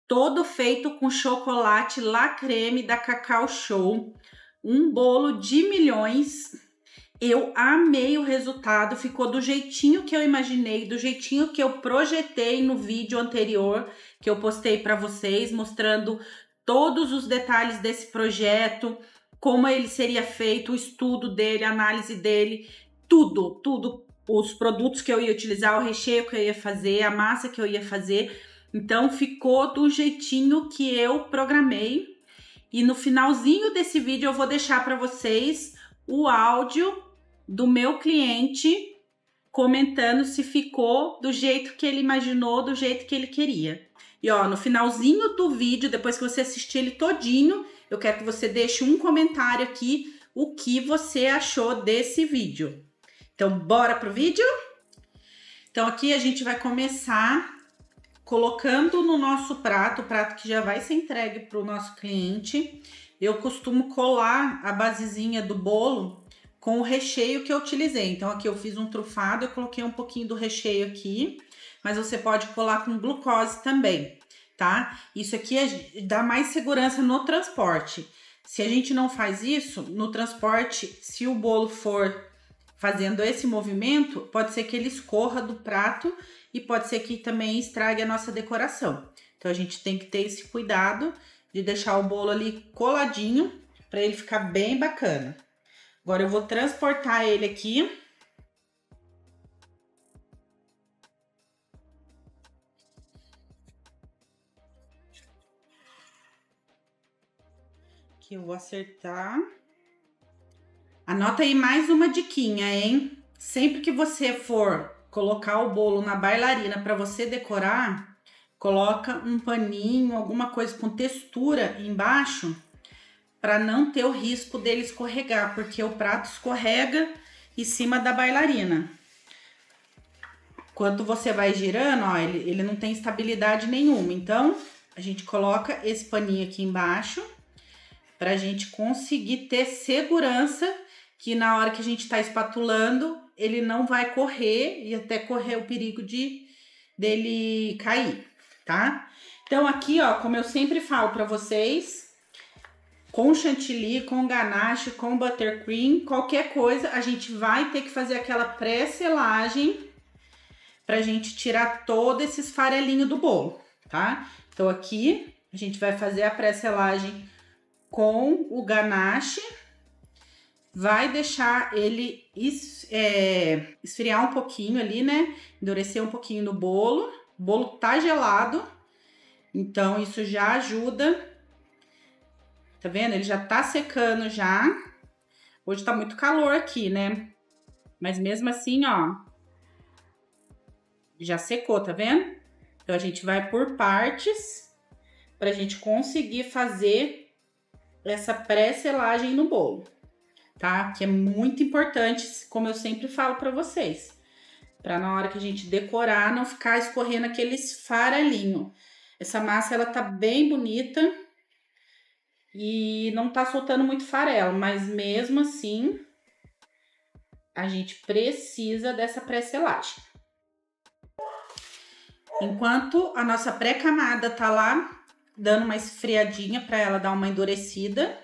todo feito com chocolate La Creme da Cacau Show. Um bolo de milhões. Eu amei o resultado, ficou do jeitinho que eu imaginei, do jeitinho que eu projetei no vídeo anterior que eu postei para vocês, mostrando todos os detalhes desse projeto, como ele seria feito, o estudo dele, a análise dele, tudo, os produtos que eu ia utilizar, o recheio que eu ia fazer, a massa que eu ia fazer. Então ficou do jeitinho que eu programei. E no finalzinho desse vídeo eu vou deixar para vocês o áudio do meu cliente comentando se ficou do jeito que ele imaginou, do jeito que ele queria. E ó, no finalzinho do vídeo, depois que você assistir ele todinho, eu quero que você deixe um comentário aqui o que você achou desse vídeo. Então, bora pro vídeo? Então aqui a gente vai começar colocando no nosso prato, o prato que já vai ser entregue para o nosso cliente. Eu costumo colar a basezinha do bolo com o recheio que eu utilizei. Então aqui eu fiz um trufado, eu coloquei um pouquinho do recheio aqui, mas você pode colar com glucose também, tá? Isso aqui dá mais segurança no transporte. Se a gente não faz isso, no transporte, se o bolo for fazendo esse movimento, pode ser que ele escorra do prato e pode ser que também estrague a nossa decoração. Então a gente tem que ter esse cuidado de deixar o bolo ali coladinho para ele ficar bem bacana. Agora eu vou transportar ele aqui. Aqui eu vou acertar. Anota aí mais uma diquinha, hein? Sempre que você for colocar o bolo na bailarina para você decorar, coloca um paninho, alguma coisa com textura embaixo, para não ter o risco dele escorregar, porque o prato escorrega em cima da bailarina. Quando você vai girando, ó, ele não tem estabilidade nenhuma. Então, a gente coloca esse paninho aqui embaixo, para a gente conseguir ter segurança que na hora que a gente tá espatulando, ele não vai correr e até correr o perigo dele cair, tá? Então aqui, ó, como eu sempre falo para vocês, com chantilly, com ganache, com buttercream, qualquer coisa, a gente vai ter que fazer aquela pré-selagem pra gente tirar todos esses farelinhos do bolo, tá? Então aqui a gente vai fazer a pré-selagem com o ganache. Vai deixar ele esfriar um pouquinho ali, né? Endurecer um pouquinho no bolo. O bolo tá gelado, então isso já ajuda. Tá vendo? Ele já tá secando já. Hoje tá muito calor aqui, né? Mas mesmo assim, ó, já secou, tá vendo? Então a gente vai por partes pra gente conseguir fazer essa pré-selagem no bolo. Tá? Que é muito importante, como eu sempre falo para vocês, para na hora que a gente decorar não ficar escorrendo aqueles farelinhos. Essa massa ela tá bem bonita e não tá soltando muito farelo, mas mesmo assim a gente precisa dessa pré-selagem. Enquanto a nossa pré-camada tá lá dando uma esfriadinha para ela dar uma endurecida,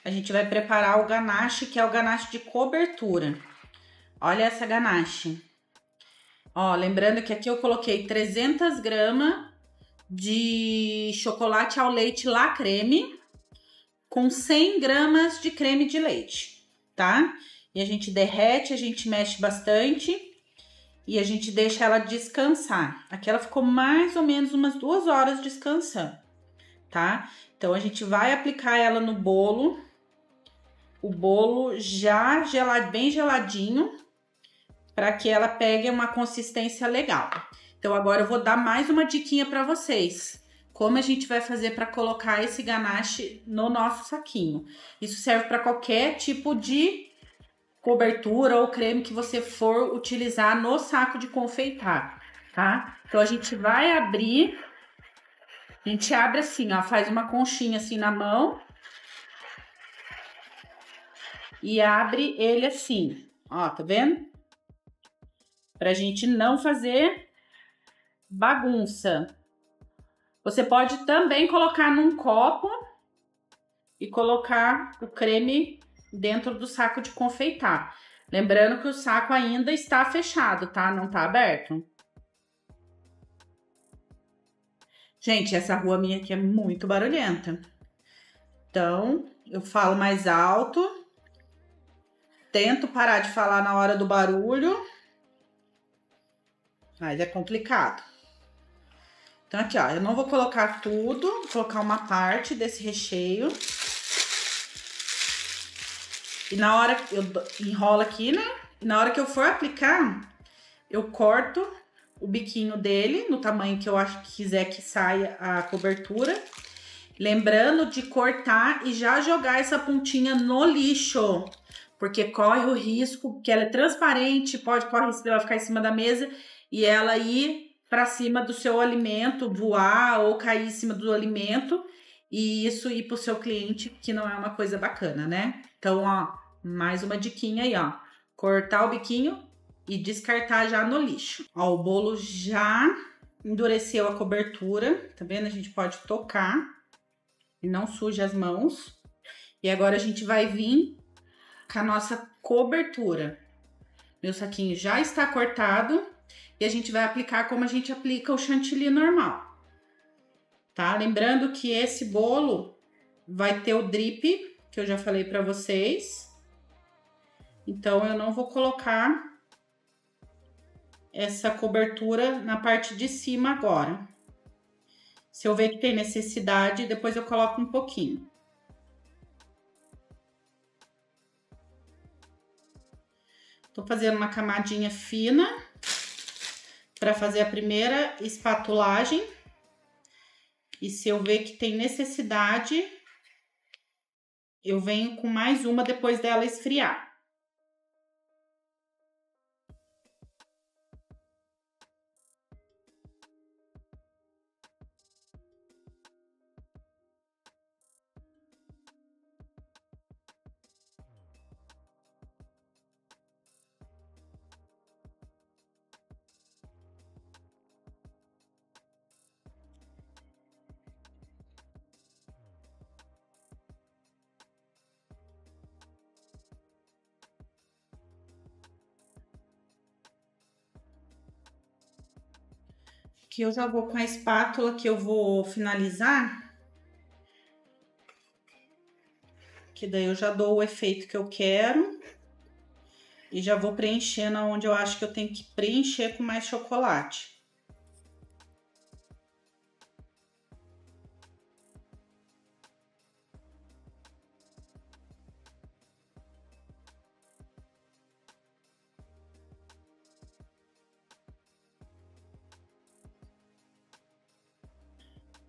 a gente vai preparar o ganache, que é o ganache de cobertura. Olha essa ganache. Ó, lembrando que aqui eu coloquei 300 gramas de chocolate ao leite La Creme com 100 gramas de creme de leite, tá? E a gente derrete, a gente mexe bastante e a gente deixa ela descansar. Aqui ela ficou mais ou menos umas 2 horas descansando, tá? Então a gente vai aplicar ela no bolo. O bolo já bem geladinho, para que ela pegue uma consistência legal. Então agora eu vou dar mais uma diquinha para vocês. Como a gente vai fazer para colocar esse ganache no nosso saquinho. Isso serve para qualquer tipo de cobertura ou creme que você for utilizar no saco de confeitar, tá? Então a gente vai abrir, a gente abre assim, ó, faz uma conchinha assim na mão e abre ele assim, ó, tá vendo? Pra gente não fazer bagunça. Você pode também colocar num copo e colocar o creme dentro do saco de confeitar. Lembrando que o saco ainda está fechado, tá? Não tá aberto. Gente, essa rua minha aqui é muito barulhenta. Então, eu falo mais alto. Tento parar de falar na hora do barulho. Mas é complicado. Então, aqui, ó. Eu não vou colocar tudo. Vou colocar uma parte desse recheio. E na hora que eu enrolo aqui, né? E na hora que eu for aplicar, eu corto o biquinho dele no tamanho que eu acho que quiser que saia a cobertura. Lembrando de cortar e já jogar essa pontinha no lixo, porque corre o risco, que ela é transparente, corre o risco dela ficar em cima da mesa e ela ir para cima do seu alimento, voar ou cair em cima do alimento e isso ir pro seu cliente, que não é uma coisa bacana, né? Então, ó, mais uma diquinha aí, ó. Cortar o biquinho e descartar já no lixo. Ó, o bolo já endureceu a cobertura, tá vendo? A gente pode tocar e não suja as mãos. E agora a gente vai vir com a nossa cobertura. Meu saquinho já está cortado e a gente vai aplicar como a gente aplica o chantilly normal, tá? Lembrando que esse bolo vai ter o drip, que eu já falei para vocês. Então, eu não vou colocar essa cobertura na parte de cima agora. Se eu ver que tem necessidade, depois eu coloco um pouquinho. Tô fazendo uma camadinha fina para fazer a primeira espatulagem. E se eu ver que tem necessidade, eu venho com mais uma depois dela esfriar. Aqui eu já vou com a espátula que eu vou finalizar. Que daí eu já dou o efeito que eu quero. E já vou preenchendo onde eu acho que eu tenho que preencher com mais chocolate.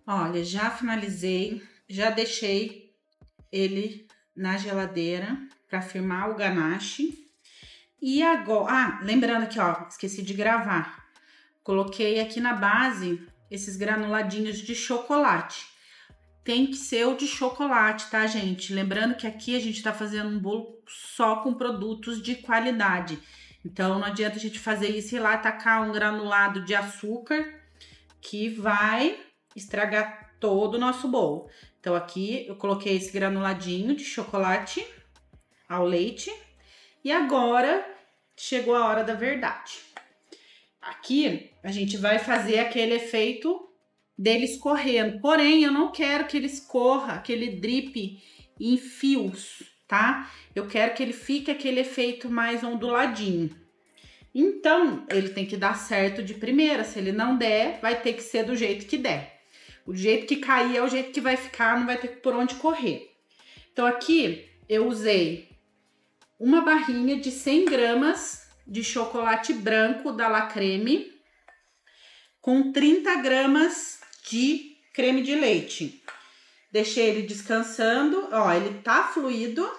Olha, já finalizei, já deixei ele na geladeira para firmar o ganache. E agora, lembrando aqui, ó, esqueci de gravar. Coloquei aqui na base esses granuladinhos de chocolate. Tem que ser o de chocolate, tá, gente? Lembrando que aqui a gente tá fazendo um bolo só com produtos de qualidade. Então, não adianta a gente fazer isso e ir lá tacar um granulado de açúcar que vai estragar todo o nosso bolo. Então, aqui eu coloquei esse granuladinho de chocolate ao leite. E agora chegou a hora da verdade. Aqui a gente vai fazer aquele efeito dele escorrendo. Porém, eu não quero que ele escorra, aquele drip em fios, tá? Eu quero que ele fique aquele efeito mais onduladinho. Então, ele tem que dar certo de primeira. Se ele não der, vai ter que ser do jeito que der. O jeito que cair é o jeito que vai ficar, não vai ter por onde correr. Então, aqui eu usei uma barrinha de 100 gramas de chocolate branco da La Creme com 30 gramas de creme de leite. Deixei ele descansando, ó, ele tá fluido,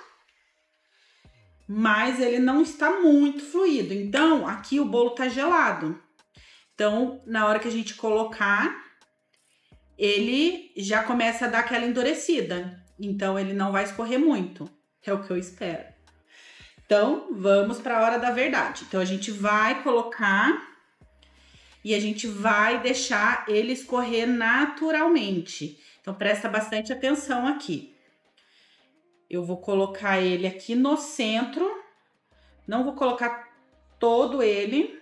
mas ele não está muito fluido. Então, aqui o bolo tá gelado. Então, na hora que a gente colocar, ele já começa a dar aquela endurecida. Então, ele não vai escorrer muito. É o que eu espero. Então, vamos para a hora da verdade. Então, a gente vai colocar e a gente vai deixar ele escorrer naturalmente. Então, presta bastante atenção aqui. Eu vou colocar ele aqui no centro, não vou colocar todo ele.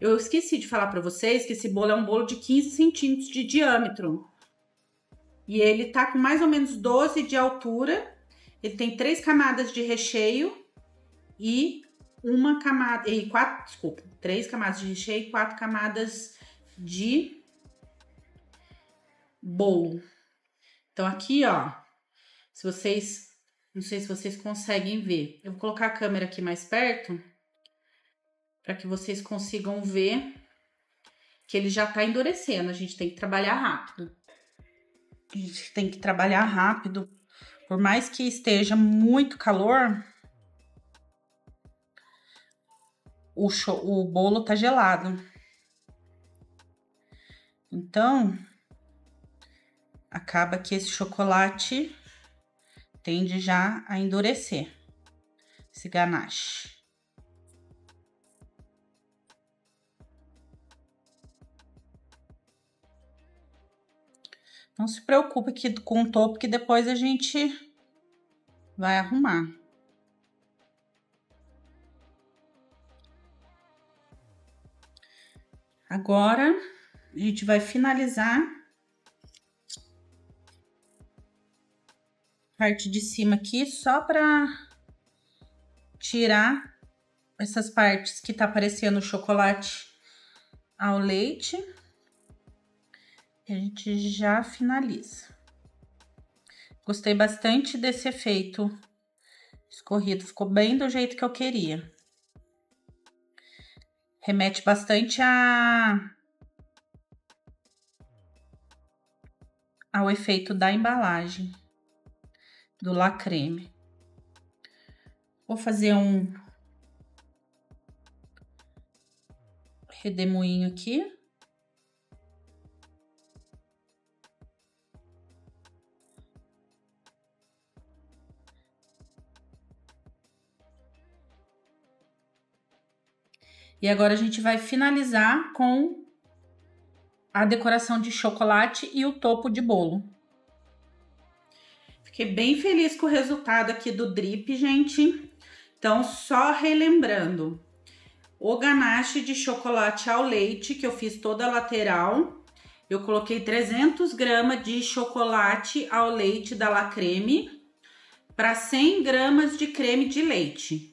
Eu esqueci de falar para vocês que esse bolo é um bolo de 15 centímetros de diâmetro. E ele tá com mais ou menos 12 de altura. Ele tem 3 camadas de recheio e uma camada... E 3 camadas de recheio e 4 camadas de bolo. Então, aqui, ó, se vocês... Não sei se vocês conseguem ver. Eu vou colocar a câmera aqui mais perto para que vocês consigam ver que ele já tá endurecendo. A gente tem que trabalhar rápido. A gente tem que trabalhar rápido. Por mais que esteja muito calor, o bolo tá gelado. Então, acaba que esse chocolate tende já a endurecer, esse ganache. Não se preocupe aqui com o topo, que depois a gente vai arrumar. Agora, a gente vai finalizar a parte de cima aqui, só para tirar essas partes que tá aparecendo o chocolate ao leite. E a gente já finaliza. Gostei bastante desse efeito escorrido, ficou bem do jeito que eu queria. Remete bastante ao efeito da embalagem do La Creme. Vou fazer um redemoinho aqui. E agora a gente vai finalizar com a decoração de chocolate e o topo de bolo. Fiquei bem feliz com o resultado aqui do drip, gente. Então, só relembrando, o ganache de chocolate ao leite, que eu fiz toda a lateral, eu coloquei 300 gramas de chocolate ao leite da La Creme para 100 gramas de creme de leite.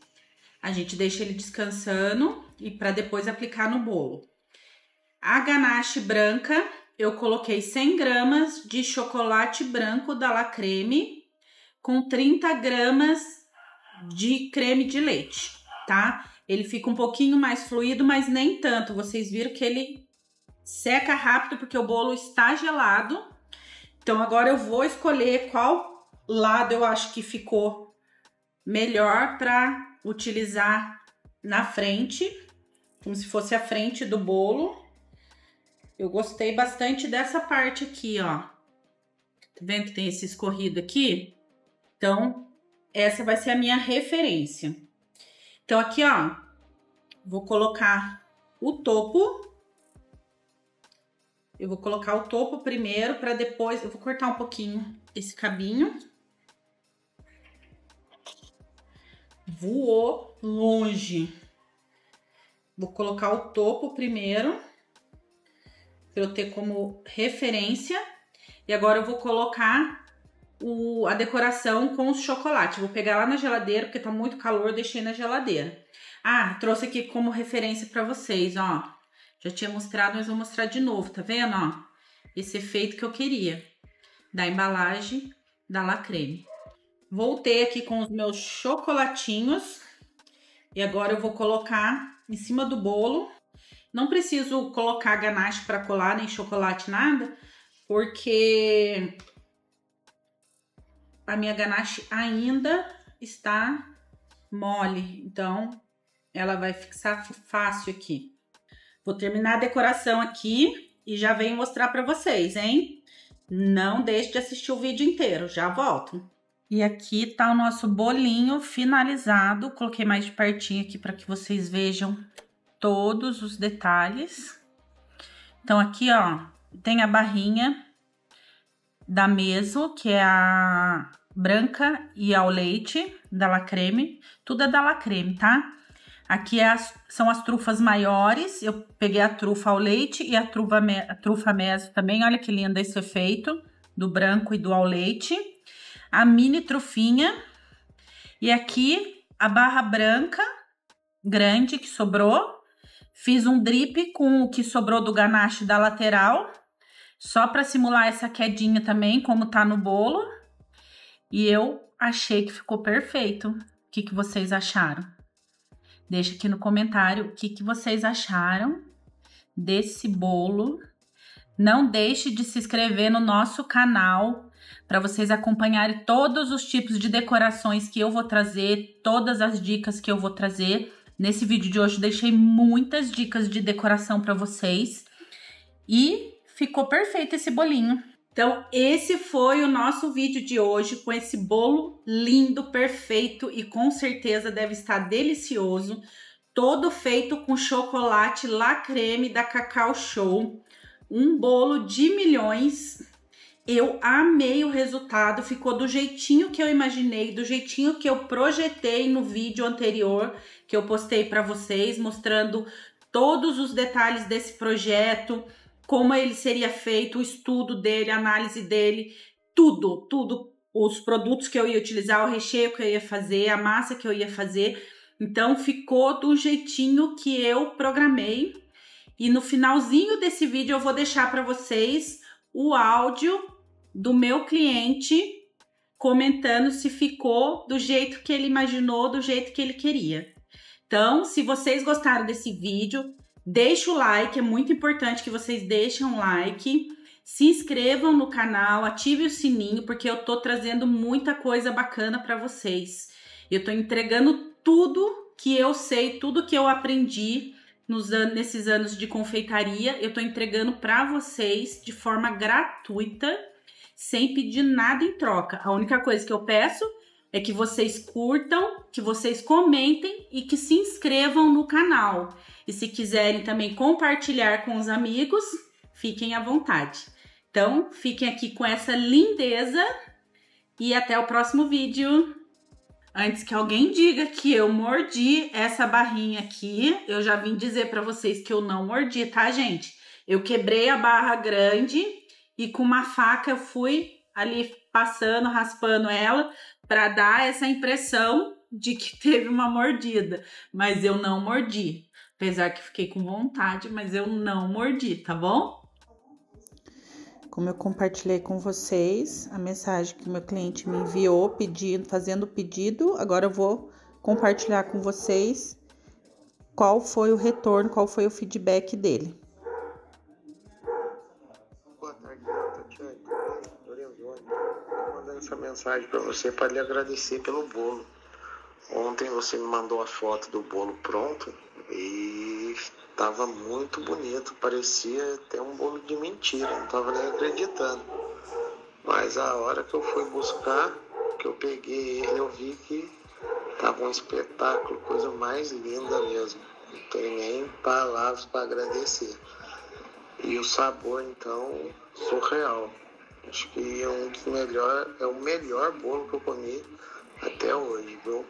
A gente deixa ele descansando e para depois aplicar no bolo. A ganache branca, eu coloquei 100 gramas de chocolate branco da La Creme com 30 gramas de creme de leite, tá? Ele fica um pouquinho mais fluido, mas nem tanto. Vocês viram que ele seca rápido porque o bolo está gelado. Então, agora eu vou escolher qual lado eu acho que ficou melhor para utilizar na frente, como se fosse a frente do bolo. Eu gostei bastante dessa parte aqui, ó. Tá vendo que tem esse escorrido aqui? Então, essa vai ser a minha referência. Então, aqui, ó, vou colocar o topo. Eu vou colocar o topo primeiro, para depois... Eu vou cortar um pouquinho esse cabinho. Voou longe. Vou colocar o topo primeiro, para eu ter como referência. E agora eu vou colocar a decoração com os chocolates. Vou pegar lá na geladeira, porque tá muito calor, eu deixei na geladeira. Ah, trouxe aqui como referência para vocês, ó. Já tinha mostrado, mas vou mostrar de novo, tá vendo, ó? Esse efeito que eu queria, da embalagem da La Creme. Voltei aqui com os meus chocolatinhos. E agora eu vou colocar em cima do bolo. Não preciso colocar ganache para colar, nem chocolate, nada, porque a minha ganache ainda está mole, então ela vai fixar fácil aqui. Vou terminar a decoração aqui e já venho mostrar para vocês, hein? Não deixe de assistir o vídeo inteiro, já volto. E aqui tá o nosso bolinho finalizado. Coloquei mais de pertinho aqui para que vocês vejam todos os detalhes. Então aqui, ó, tem a barrinha da Meso, que é a branca e ao leite, da La Creme. Tudo é da La Creme, tá? Aqui são as trufas maiores. Eu peguei a trufa ao leite e a trufa Meso também. Olha que lindo esse efeito do branco e do ao leite. A mini trufinha. E aqui a barra branca grande que sobrou. Fiz um drip com o que sobrou do ganache da lateral, só para simular essa quedinha também, como tá no bolo. E eu achei que ficou perfeito. O que vocês acharam? Deixa aqui no comentário o que vocês acharam desse bolo. Não deixe de se inscrever no nosso canal para vocês acompanharem todos os tipos de decorações que eu vou trazer, todas as dicas que eu vou trazer. Nesse vídeo de hoje eu deixei muitas dicas de decoração para vocês e ficou perfeito esse bolinho. Então esse foi o nosso vídeo de hoje com esse bolo lindo, perfeito e com certeza deve estar delicioso. Todo feito com chocolate La Creme da Cacau Show. Um bolo de milhões. Eu amei o resultado, ficou do jeitinho que eu imaginei, do jeitinho que eu projetei no vídeo anterior que eu postei para vocês, mostrando todos os detalhes desse projeto, como ele seria feito, o estudo dele, a análise dele, tudo, os produtos que eu ia utilizar, o recheio que eu ia fazer, a massa que eu ia fazer. Então ficou do jeitinho que eu programei. E no finalzinho desse vídeo eu vou deixar para vocês o áudio do meu cliente comentando se ficou do jeito que ele imaginou, do jeito que ele queria. Então, se vocês gostaram desse vídeo, deixa o like, é muito importante que vocês deixem um like, se inscrevam no canal, ative o sininho, porque eu tô trazendo muita coisa bacana para vocês. Eu tô entregando tudo que eu sei, tudo que eu aprendi nesses anos de confeitaria, eu tô entregando para vocês de forma gratuita, sem pedir nada em troca. A única coisa que eu peço é que vocês curtam, que vocês comentem e que se inscrevam no canal. E se quiserem também compartilhar com os amigos, fiquem à vontade. Então, fiquem aqui com essa lindeza e até o próximo vídeo. Antes que alguém diga que eu mordi essa barrinha aqui, eu já vim dizer para vocês que eu não mordi, tá, gente? Eu quebrei a barra grande e com uma faca eu fui ali passando, raspando ela para dar essa impressão de que teve uma mordida. Mas eu não mordi. Apesar que fiquei com vontade, mas eu não mordi, tá bom? Como eu compartilhei com vocês a mensagem que o meu cliente me enviou fazendo o pedido, agora eu vou compartilhar com vocês qual foi o retorno, qual foi o feedback dele. Boa tarde, Tatiane. Lorenzoni, estou mandando essa mensagem para você para lhe agradecer pelo bolo. Ontem você me mandou a foto do bolo pronto e estava muito bonito, parecia até um bolo de mentira, não estava nem acreditando. Mas a hora que eu fui buscar, que eu peguei ele, eu vi que estava um espetáculo, coisa mais linda mesmo. Não tenho nem palavras para agradecer. E o sabor, então, surreal. Acho que é o melhor bolo que eu comi até hoje, viu?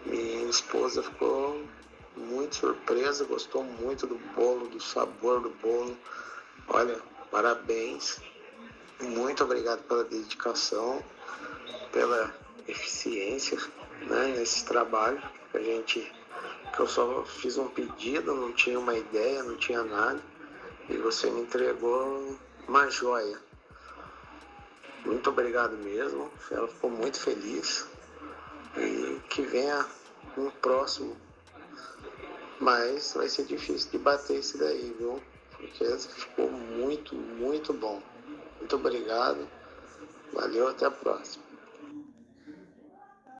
Minha esposa ficou muito surpresa, gostou muito do bolo, do sabor do bolo. Olha, parabéns. Muito obrigado pela dedicação, pela eficiência, né, nesse trabalho que eu só fiz um pedido, não tinha uma ideia, não tinha nada. E você me entregou uma joia. Muito obrigado mesmo. Ela ficou muito feliz. E que venha um próximo. Mas vai ser difícil de bater esse daí, viu? Porque ficou muito, muito bom. Muito obrigado. Valeu, até a próxima.